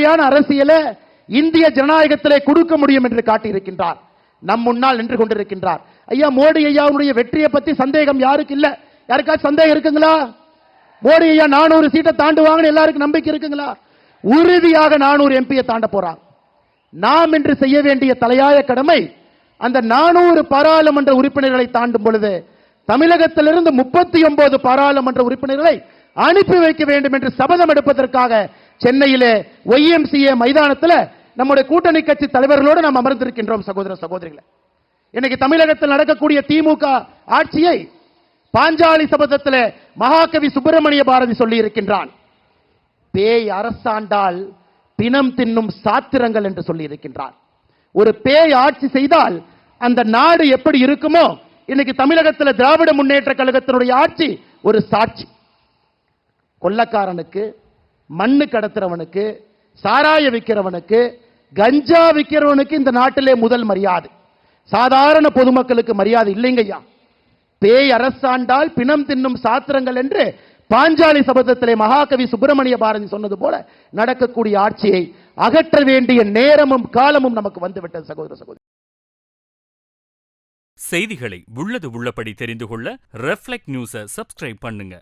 முறையான அரசியலை இந்திய ஜனநாயகத்திலே கொடுக்க முடியும் என்று காட்டியிருக்கின்றார். நம் முன்னால் நின்று கொண்டிருக்கின்றார். ஐயா மோடி ஐயாவுடைய வெற்றியை பத்தி சந்தேகம் யாருக்கு இல்ல? யாருக்காச்சும் சந்தேகம் இருக்குங்களா? மோடி ஐயா 400 சீட்டை தாண்டுவாங்கன்னு எல்லாருக்கும் நம்பிக்கை இருக்குங்களா? உறுதியாக 400 எம்பியை தாண்ட போறாங்க. நாம் இன்று செய்ய வேண்டிய தலையாய கடமை அந்த 400 பாராளுமன்ற உறுப்பினர்களை தாண்டும் பொழுது தமிழகத்திலிருந்து 39 பாராளுமன்ற உறுப்பினர்களை அனுப்பி வைக்க வேண்டும் என்று சபதம் எடுப்பதற்காக சென்னையிலே YMCA மைதானத்தில் நம்முடைய கூட்டணி கட்சி தலைவர்களோடு நாம் அமர்ந்திருக்கின்றோம். சகோதர சகோதரிகளே, இன்னைக்கு தமிழகத்தில் நடக்கக்கூடிய திமுக ஆட்சியை பாஞ்சாலி சபதத்தில் மகாகவி சுப்பிரமணிய பாரதி சொல்லி இருக்கின்றான். பேய் அரசாண்டால் பிணம் தின்னும் சாத்திரங்கள் என்று சொல்லி இருக்கின்றான். ஒரு பேய் ஆட்சி செய்தால் அந்த நாடு எப்படி இருக்குமோ இன்னைக்கு தமிழகத்தில் திராவிட முன்னேற்ற கழகத்தினுடைய ஆட்சி ஒரு சாட்சி. கொள்ளக்காரனுக்கு, மண்ணு கடத்துறவனுக்கு, சாராய விற்கிறவனுக்கு, கஞ்சா விற்கிறவனுக்கு இந்த நாட்டிலே முதல் மரியாதை. சாதாரண பொதுமக்களுக்கு மரியாதை இல்லைங்கய்யா. பேய் அரசாண்டால் பிணம் தின்னும் சாத்திரங்கள் என்று பாஞ்சாலி சபதத்திலே மகாகவி சுப்பிரமணிய பாரதி சொன்னது போல நடக்கக்கூடிய ஆட்சியை அகற்ற வேண்டிய நேரமும் காலமும் நமக்கு வந்துவிட்டது. சகோதர சகோதரி, செய்திகளை உள்ளது உள்ளபடி தெரிந்து கொள்ள ரெஃப்ளெக்ட் நியூஸை சப்ஸ்கிரைப் பண்ணுங்க.